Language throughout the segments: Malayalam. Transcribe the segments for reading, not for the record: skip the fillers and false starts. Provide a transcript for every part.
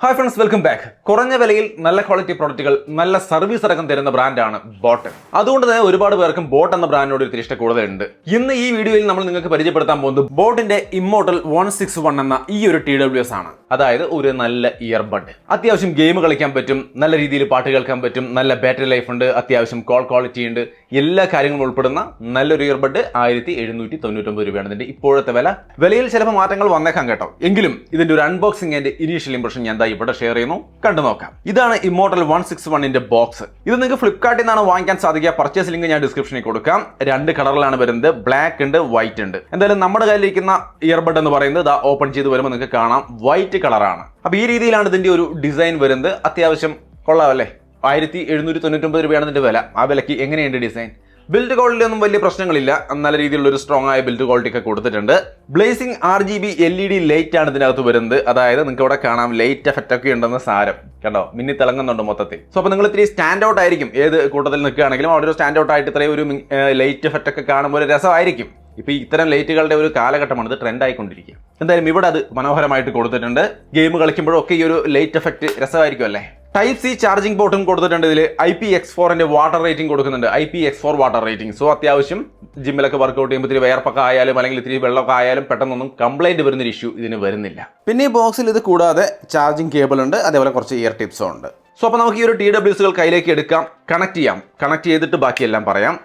Hi friends, welcome back. കുറഞ്ഞ വിലയിൽ നല്ല ക്വാളിറ്റി പ്രോഡക്റ്റുകൾ നല്ല സർവീസ് അടക്കം തരുന്ന ബ്രാൻഡാണ് ബോട്ട്. അതുകൊണ്ട് തന്നെ ഒരുപാട് പേർക്കും ബോട്ട് എന്ന ബ്രാൻഡിനോട് ഒരു ഇഷ്ടം കൂടുതലുണ്ട്. ഇന്ന് ഈ വീഡിയോയിൽ നമ്മൾ നിങ്ങൾക്ക് പരിചയപ്പെടുത്താൻ പോകുന്നത് ബോട്ടിന്റെ Immortal 161 എന്ന ഈ ഒരു TWS ആണ്. അതായത് ഒരു നല്ല ഇയർബഡ്. അത്യാവശ്യം ഗെയിം കളിക്കാൻ പറ്റും, നല്ല രീതിയിൽ പാട്ട് കേൾക്കാൻ പറ്റും, നല്ല ബാറ്ററി ലൈഫ് ഉണ്ട്, അത്യാവശ്യം കോൾ ക്വാളിറ്റി ഉണ്ട്, എല്ലാ കാര്യങ്ങളും ഉൾപ്പെടുന്ന നല്ലൊരു ഇയർബഡ് 1799 രൂപയാണ് ഇതിന്റെ ഇപ്പോഴത്തെ വില. വിലയിൽ ചിലപ്പോൾ മാറ്റങ്ങൾ വന്നേക്കാം കേട്ടോ. എങ്കിലും ഇതിന്റെ ഒരു അൺബോക്സിംഗ് ആൻഡ് ഇനീഷ്യൽ ഇംപ്രഷൻ ഞാൻ ഇവിടെ ഷെയർ ചെയ്യുന്നു, കണ്ടു നോക്കാം. ഇതാണ് Immortal 161ന്റെ ബോക്സ്. ഇത് നിങ്ങൾക്ക് ഫ്ലിപ്കാർട്ടിൽ നിന്നാണ് വാങ്ങിക്കാൻ സാധിക്കുക. പർച്ചേസ് ലിങ്ക് ഞാൻ ഡിസ്ക്രിപ്ഷനിൽ കൊടുക്കാം. രണ്ട് കളറിലാണ് വരുന്നത്, ബ്ലാക്ക് ഉണ്ട്, വൈറ്റ് ഉണ്ട്. എന്തായാലും നമ്മുടെ കയ്യിലിരിക്കുന്ന ഇയർബഡ് എന്ന് പറയുന്നത് ഓപ്പൺ ചെയ്ത് വരുമ്പോൾ നിങ്ങൾക്ക് കാണാം വൈറ്റ് കളറാണ്. അപ്പൊ ഈ രീതിയിലാണ് ഇതിന്റെ ഒരു ഡിസൈൻ വരുന്നത്. അത്യാവശ്യം കൊള്ളാമല്ലേ? 1799 രൂപയാണ് ഇതിന്റെ വില. ആ വിലക്ക് എങ്ങനെയുണ്ട് ഡിസൈൻ? ബിൽഡ് ക്വാളിറ്റി ഒന്നും വലിയ പ്രശ്നങ്ങളില്ല, നല്ല രീതിയിലുള്ള ഒരു സ്ട്രോങ് ആയ ബിൽഡ് ക്വാളിറ്റി ഒക്കെ കൊടുത്തിട്ടുണ്ട്. ബ്ലേസിംഗ് RGB LED ലൈറ്റ് ആണ് ഇതിനകത്ത് വരുന്നത്. അതായത് നിങ്ങൾക്ക് ഇവിടെ കാണാം ലൈറ്റ് എഫക്റ്റ് ഒക്കെ ഉണ്ടെന്ന് സാരം കണ്ടോ, മിന്നി തിളങ്ങുന്നുണ്ട് മൊത്തത്തിൽ. സോ അപ്പോൾ നിങ്ങൾ ഇത്തിരി സ്റ്റാൻഡ് ഔട്ട് ആയിരിക്കും ഏത് കൂട്ടത്തിൽ നിൽക്കുകയാണെങ്കിലും. അവിടെ ഒരു സ്റ്റാൻഡ് ഔട്ട് ആയിട്ട് ഇത്രയും ഒരു ലൈറ്റ് എഫക്റ്റ് ഒക്കെ കാണുമ്പോൾ ഒരു രസമായിരിക്കും. ഇപ്പൊ ഇത്തരം ലൈറ്റുകളുടെ ഒരു കാലഘട്ടമാണ്, ഇത് ട്രെൻഡ് ആയിക്കൊണ്ടിരിക്കുക. എന്തായാലും ഇവിടെ അത് മനോഹരമായിട്ട് കൊടുത്തിട്ടുണ്ട്. ഗെയിം കളിക്കുമ്പോഴൊക്കെ ഈ ഒരു ലൈറ്റ് എഫക്റ്റ് രസമായിരിക്കും അല്ലേ. ടൈപ്പ് സി ചാർജിംഗ് പോർട്ടും കൊടുത്തിട്ടുണ്ട്. ഇതിൽ IPX4ന്റെ വാട്ടർ റേറ്റിംഗ് കൊടുക്കുന്നുണ്ട്. IPX4 water rating. സോ അത്യാവശ്യം ജിമ്മിലൊക്കെ വർക്കൗട്ട് ചെയ്യുമ്പോൾ ഇത്തിരി വയർപ്പൊക്കെ ആയാലും അല്ലെങ്കിൽ ഇത്തിരി വെള്ളമൊക്കെ ആയാലും പെട്ടെന്നൊന്നും കംപ്ലൈന്റ് വരുന്നൊരു ഇഷ്യൂ ഇതിന് വരുന്നില്ല. പിന്നെ ഈ ബോക്സിൽ ഇത് കൂടാതെ ചാർജിംഗ് കേബിൾ ഉണ്ട്, അതേപോലെ കുറച്ച് ഇയർ ടിപ്സും ഉണ്ട്. സോ അപ്പോൾ നമുക്ക് ഈ ഒരു TWSകൾ കയ്യിലേക്ക് എടുക്കാം, കണക്ട് ചെയ്യാം. കണക്ട് ചെയ്തിട്ട് ബാക്കിയെല്ലാം പറയാം.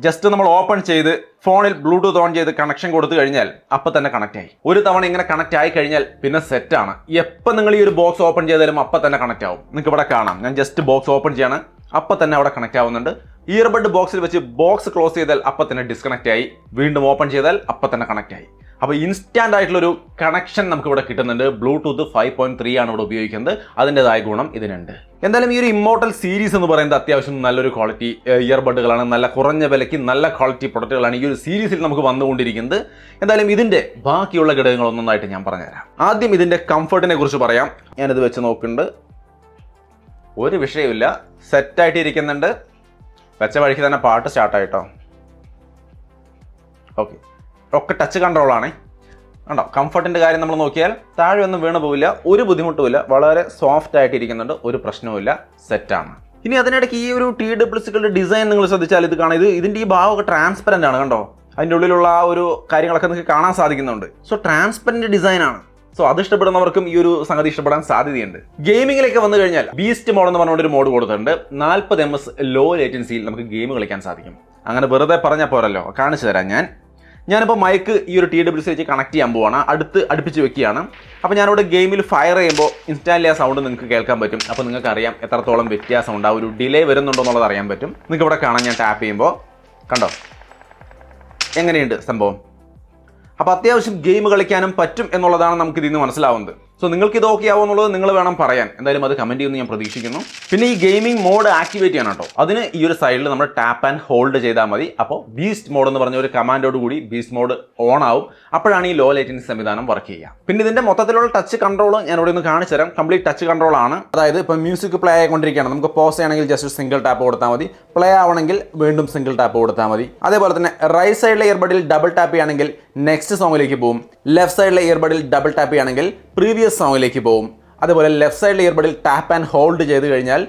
ജസ്റ്റ് നമ്മൾ ഓപ്പൺ ചെയ്ത് ഫോണിൽ ബ്ലൂടൂത്ത് ഓൺ ചെയ്ത് കണക്ഷൻ കൊടുത്തു കഴിഞ്ഞാൽ അപ്പം തന്നെ കണക്ട് ആയി. ഒരു തവണ ഇങ്ങനെ കണക്ട് ആയി കഴിഞ്ഞാൽ പിന്നെ സെറ്റാണ്. എപ്പോൾ നിങ്ങൾ ഈ ഒരു ബോക്സ് ഓപ്പൺ ചെയ്താലും അപ്പം തന്നെ കണക്ട് ആവും. നിങ്ങൾക്ക് ഇവിടെ കാണാം, ഞാൻ ജസ്റ്റ് ബോക്സ് ഓപ്പൺ ചെയ്യാണ്, അപ്പം തന്നെ അവിടെ കണക്ട് ആവുന്നുണ്ട്. ഇയർബഡ് ബോക്സിൽ വെച്ച് ബോക്സ് ക്ലോസ് ചെയ്താൽ അപ്പം തന്നെ ഡിസ്കണക്ട് ആയി, വീണ്ടും ഓപ്പൺ ചെയ്താൽ അപ്പം തന്നെ കണക്ട് ആയി. അപ്പോൾ ഇൻസ്റ്റാന്റ് ആയിട്ടുള്ളൊരു കണക്ഷൻ നമുക്ക് ഇവിടെ കിട്ടുന്നുണ്ട്. ബ്ലൂടൂത്ത് 5.3 ആണ് ഇവിടെ ഉപയോഗിക്കുന്നത്. അതിൻ്റെതായ ഗുണം ഇതിനുണ്ട്. എന്തായാലും ഈ ഒരു Immortal സീരീസ് എന്ന് പറയുന്നത് അത്യാവശ്യം നല്ലൊരു ക്വാളിറ്റി ഇയർബഡുകളാണ്. നല്ല കുറഞ്ഞ വിലയ്ക്ക് നല്ല ക്വാളിറ്റി പ്രൊഡക്റ്റുകളാണ് ഈ ഒരു സീരീസിൽ നമുക്ക് വന്നുകൊണ്ടിരിക്കുന്നത്. എന്തായാലും ഇതിന്റെ ബാക്കിയുള്ള ഘടകങ്ങൾ ഒന്നൊന്നായിട്ട് ഞാൻ പറഞ്ഞുതരാം. ആദ്യം ഇതിന്റെ കംഫർട്ടിനെ കുറിച്ച് പറയാം. ഞാനിത് വെച്ച് നോക്കുന്നുണ്ട്, ഒരു വിഷയമില്ല, സെറ്റായിട്ട് ഇരിക്കുന്നുണ്ട്. വെച്ച വഴിക്ക് തന്നെ പാട്ട് സ്റ്റാർട്ടായിട്ടോ. ഓക്കെ, ഒക്കെ ടച്ച് കൺട്രോളാണ് കണ്ടോ. കംഫർട്ടിൻ്റെ കാര്യം നമ്മൾ നോക്കിയാൽ താഴെ ഒന്നും വീണ് പോവില്ല, ഒരു ബുദ്ധിമുട്ടുമില്ല, വളരെ സോഫ്റ്റ് ആയിട്ട് ഇരിക്കുന്നുണ്ട്, ഒരു പ്രശ്നവുമില്ല, സെറ്റാണ്. ഇനി അതിനിടയ്ക്ക് ഈ ഒരു TWSകളുടെ ഡിസൈൻ നിങ്ങൾ ശ്രദ്ധിച്ചാൽ ഇത് കാണാം, ഇതിൻ്റെ ഈ ഭാഗമൊക്കെ ട്രാൻസ്പെറൻ്റ് ആണ് കണ്ടോ. അതിൻ്റെ ഉള്ളിലുള്ള ആ ഒരു കാര്യങ്ങളൊക്കെ നിങ്ങൾക്ക് കാണാൻ സാധിക്കുന്നുണ്ട്. സോ ട്രാൻസ്പെറൻറ്റ് ഡിസൈനാണ്. സോ അത് ഇഷ്ടപ്പെടുന്നവർക്കും ഈ ഒരു സംഗതി ഇഷ്ടപ്പെടാൻ സാധ്യതയുണ്ട്. ഗെയിമിങ്ങിലേക്ക് വന്നു കഴിഞ്ഞാൽ ബീസ്റ്റ് മോഡ് എന്ന് പറഞ്ഞുകൊണ്ട് ഒരു മോഡ് കൊടുത്തിട്ടുണ്ട്. 40 ms ലോ ലേറ്റൻസിയിൽ നമുക്ക് ഗെയിം കളിക്കാൻ സാധിക്കും. അങ്ങനെ വെറുതെ പറഞ്ഞാൽ പോരല്ലോ, കാണിച്ചു തരാം ഞാനിപ്പോൾ മൈക്ക് ഈ ഒരു TWS വെച്ച് കണക്ട് ചെയ്യാൻ പോവാണ്, അടുപ്പിച്ച് വെക്കുകയാണ്. അപ്പോൾ ഞാനിവിടെ ഗെയിമിൽ ഫയർ ചെയ്യുമ്പോൾ ഇൻസ്റ്റാൻറ്റ്ലി ആ സൗണ്ട് നിങ്ങൾക്ക് കേൾക്കാൻ പറ്റും. അപ്പോൾ നിങ്ങൾക്ക് അറിയാം എത്രത്തോളം വ്യത്യാസമുണ്ട്, ആ ഒരു ഡിലേ വരുന്നുണ്ടോ എന്നുള്ളത് അറിയാൻ പറ്റും. നിങ്ങൾക്ക് ഇവിടെ കാണാൻ ഞാൻ ടാപ്പ് ചെയ്യുമ്പോൾ കണ്ടോ എങ്ങനെയുണ്ട് സംഭവം. അപ്പോൾ അത്യാവശ്യം ഗെയിം കളിക്കാനും പറ്റും എന്നുള്ളതാണ് നമുക്ക് ഇതിൽ നിന്ന് മനസ്സിലാവുന്നത്. സോ നിങ്ങൾക്ക് ഇത് ഓക്കെ ആവുമോ എന്നുള്ളത് നിങ്ങൾ വേണം പറയാൻ. എന്തായാലും അത് കമൻറ്റ് ചെയ്യുമെന്ന് ഞാൻ പ്രതീക്ഷിക്കുന്നു. പിന്നെ ഈ ഗെയിമിംഗ് മോഡ് ആക്ടിവേറ്റ് ചെയ്യണം കേട്ടോ. അതിന് ഈ ഒരു സൈഡിൽ നമ്മൾ ടാപ്പ് ആൻഡ് ഹോൾഡ് ചെയ്താൽ മതി. അപ്പോൾ ബീസ്റ്റ് മോഡ് എന്ന് പറഞ്ഞ ഒരു കമാൻഡോട് കൂടി ബീസ്റ്റ് മോഡ് ഓൺ ആവും. അപ്പോഴാണ് ഈ ലോ ലേറ്റൻസി സംവിധാനം വർക്ക് ചെയ്യുക. പിന്നെ ഇതിന്റെ മൊത്തത്തിലുള്ള ടച്ച് കൺട്രോൾ ഞാൻ ഇവിടെ ഒന്ന് കാണിച്ചു തരാം. കംപ്ലീറ്റ് ടച്ച് കൺട്രോൾ ആണ്. അതായത് ഇപ്പോൾ മ്യൂസിക് പ്ലേ ആയിക്കൊണ്ടിരിക്കുകയാണ്, നമുക്ക് പോസ് ചെയ്യണമെങ്കിൽ ജസ്റ്റ് സിംഗിൾ ടാപ്പ് കൊടുത്താൽ മതി. പ്ലേ ആവണമെങ്കിൽ വീണ്ടും സിംഗിൾ ടാപ്പ് കൊടുത്താൽ മതി. അതേപോലെ തന്നെ റൈറ്റ് സൈഡിലെ ഇയർബഡിൽ ഡബിൾ ടാപ്പ് ചെയ്യുകയാണെങ്കിൽ നെക്സ്റ്റ് സോങ്ങിലേക്ക് പോകും. ലെഫ്റ്റ് സൈഡിലെ ഇയർബഡിൽ ഡബിൾ ടാപ്പ് ചെയ്യുകയാണെങ്കിൽ പ്രീവിയസ് സോങ്ങിലേക്ക് പോകും. അതേപോലെ ലെഫ്റ്റ് സൈഡിലെ ഇയർബഡിൽ ടാപ്പ് ആൻഡ് ഹോൾഡ് ചെയ്ത് കഴിഞ്ഞാൽ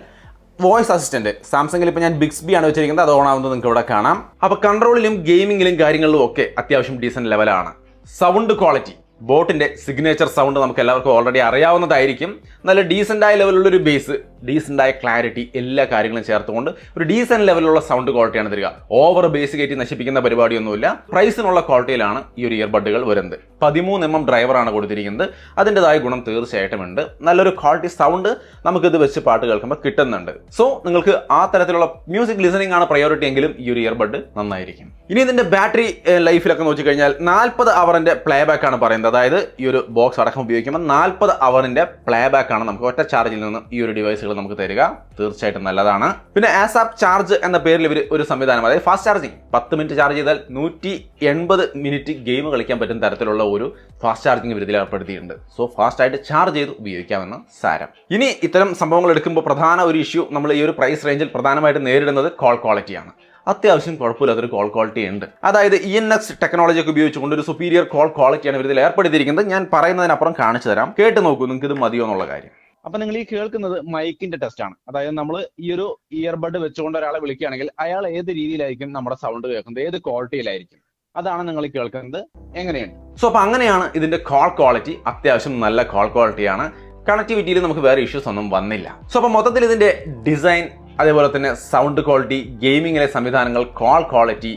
വോയിസ് അസിസ്റ്റന്റ്, സാംസങ്ങിൽ ഇപ്പോൾ ഞാൻ ബിഗ്സ്ബി ആണ് വെച്ചിരിക്കുന്നത്, അത് ഓൺ ആവുന്നത് നിങ്ങൾക്ക് ഇവിടെ കാണാം. അപ്പോൾ കൺട്രോളിലും ഗെയിമിങ്ങിലും കാര്യങ്ങളിലും ഒക്കെ അത്യാവശ്യം ഡീസൻറ്റ് ലെവലാണ്. സൗണ്ട് ക്വാളിറ്റി, ബോട്ടിന്റെ സിഗ്നേച്ചർ സൗണ്ട് നമുക്ക് എല്ലാവർക്കും ഓൾറെഡി അറിയാവുന്നതായിരിക്കും. നല്ല ഡീസൻ്റായ ലെവലുള്ള ഒരു ബേസ്, ഡീസൻ്റായ ക്ലാരിറ്റി, എല്ലാ കാര്യങ്ങളും ചേർത്തുകൊണ്ട് ഒരു ഡീസൻറ്റ് ലെവലുള്ള സൗണ്ട് ക്വാളിറ്റിയാണ് തരിക. ഓവർ ബേസ് കയറ്റി നശിപ്പിക്കുന്ന പരിപാടിയൊന്നുമില്ല. പ്രൈസിനുള്ള ക്വാളിറ്റിയിലാണ് ഈ ഒരു ഇയർബഡുകൾ വരുന്നത്. 13 mm ഡ്രൈവറാണ് കൊടുത്തിരിക്കുന്നത്. അതിൻ്റെതായ ഗുണം തീർച്ചയായിട്ടും ഉണ്ട്. നല്ലൊരു ക്വാളിറ്റി സൗണ്ട് നമുക്കിത് വെച്ച് പാട്ട് കേൾക്കുമ്പോൾ കിട്ടുന്നുണ്ട്. സോ നിങ്ങൾക്ക് ആ തരത്തിലുള്ള മ്യൂസിക് ലിസണിംഗ് ആണ് പ്രയോറിറ്റി എങ്കിലും ഈ ഒരു ഇയർബഡ് നന്നായിരിക്കും. ഇനി ഇതിന്റെ ബാറ്ററി ലൈഫിലൊക്കെ നോക്കിക്കഴിഞ്ഞാൽ 40 അവറിന്റെ പ്ലേ ബാക്ക് ആണ് പറയുന്നത്. അതായത് ഈ ഒരു ബോക്സ് അടക്കം ഉപയോഗിക്കുമ്പോൾ 40 അവറിന്റെ പ്ലേ ബാക്ക് ആണ് നമുക്ക് ഒറ്റ ചാർജിൽ നിന്ന് ഈ ഒരു ഡിവൈസുകൾ നമുക്ക് തരിക. തീർച്ചയായിട്ടും നല്ലതാണ്. പിന്നെ ASAP ചാർജ് എന്ന പേരിൽ ഇവർ ഒരു സംവിധാനം, അതായത് ഫാസ്റ്റ് ചാർജിങ്, 10 മിനിറ്റ് ചാർജ് ചെയ്താൽ 180 മിനിറ്റ് ഗെയിം കളിക്കാൻ പറ്റുന്ന തരത്തിലുള്ള ഒരു ഫാസ്റ്റ് ചാർജിങ് ഇവർ ഇതിൽ ഏർപ്പെടുത്തിയിട്ടുണ്ട്. സോ ഫാസ്റ്റ് ആയിട്ട് ചാർജ് ചെയ്ത് ഉപയോഗിക്കാമെന്ന് സാരം. ഇനി ഇത്തരം സംഭവങ്ങൾ എടുക്കുമ്പോൾ പ്രധാന ഒരു ഇഷ്യൂ നമ്മൾ ഈ ഒരു പ്രൈസ് റേഞ്ചിൽ പ്രധാനമായിട്ട് നേരിടുന്നത് കോൾ ക്വാളിറ്റിയാണ്. അത്യാവശ്യം കുഴപ്പമില്ലാത്തൊരു കോൾ ക്വാളിറ്റി ഉണ്ട്. അതായത് ENx ടെക്നോളജി ഒക്കെ ഉപയോഗിച്ചുകൊണ്ട് ഒരു സുപ്പീരിയർ കോൾ ക്വാളിറ്റിയാണ് ഇവർ ഇതിൽ ഏർപ്പെടുത്തിയിരിക്കുന്നത്. ഞാൻ പറയുന്നതിനപ്പുറം കാണിച്ചു തരാം, കേട്ട് നോക്കൂ, നിങ്ങൾക്ക് ഇത് മതിയോ എന്നുള്ള കാര്യം. അപ്പൊ നിങ്ങൾ ഈ കേൾക്കുന്നത് മൈക്കിന്റെ ടെസ്റ്റ് ആണ്. അതായത് നമ്മൾ ഈ ഒരു ഇയർബഡ് വെച്ചുകൊണ്ട് ഒരാളെ വിളിക്കുകയാണെങ്കിൽ അയാൾ ഏത് രീതിയിലായിരിക്കും നമ്മുടെ സൗണ്ട് കേൾക്കുന്നത്, ഏത് ക്വാളിറ്റിയിലായിരിക്കും, അതാണ് നിങ്ങൾ കേൾക്കുന്നത്. എങ്ങനെയാണ്? സോ അപ്പൊ അങ്ങനെയാണ് ഇതിന്റെ കോൾ ക്വാളിറ്റി. അത്യാവശ്യം നല്ല കോൾ ക്വാളിറ്റിയാണ്. കണക്ടിവിറ്റിയിൽ നമുക്ക് വേറെ ഇഷ്യൂസ് ഒന്നും വന്നില്ല. സോ അപ്പൊ മൊത്തത്തിൽ ഇതിന്റെ ഡിസൈൻ, അതേപോലെ തന്നെ സൗണ്ട് ക്വാളിറ്റി, ഗെയിമിങ്ങിലെ സംവിധാനങ്ങൾ, കോൾ ക്വാളിറ്റി,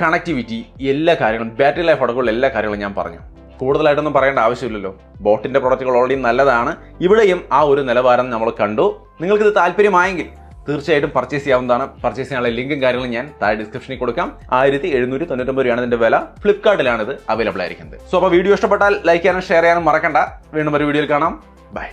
കണക്ടിവിറ്റി, എല്ലാ കാര്യങ്ങളും, ബാറ്ററി ലൈഫ് അടക്കമുള്ള എല്ലാ കാര്യങ്ങളും ഞാൻ പറഞ്ഞു. കൂടുതലായിട്ടൊന്നും പറയേണ്ട ആവശ്യമില്ലല്ലോ. ബോട്ടിന്റെ പ്രൊഡക്റ്റുകൾ ഓൾറെഡി നല്ലതാണ്. ഇവിടെയും ആ ഒരു നിലവാരം നമ്മൾ കണ്ടു. നിങ്ങൾക്കിത് താല്പര്യമായെങ്കിൽ തീർച്ചയായിട്ടും പർച്ചേസ് ചെയ്യാവുന്നതാണ്. പർച്ചേസ് ചെയ്യാനുള്ള ലിങ്കും കാര്യങ്ങളും ഞാൻ താഴെ ഡിസ്ക്രിപ്ഷനിൽ കൊടുക്കാം. 1799 രൂപയാണ് ഇതിന്റെ വില. ഫ്ലിപ്കാർട്ടിലാണ് ഇത് അവൈലബിൾ ആയിരിക്കുന്നത്. സോ അപ്പോൾ വീഡിയോ ഇഷ്ടപ്പെട്ടാൽ ലൈക്ക് ചെയ്യാനും ഷെയർ ചെയ്യാനും മറക്കണ്ട. വീണ്ടും ഒരു വീഡിയോയിൽ കാണാം. ബൈ.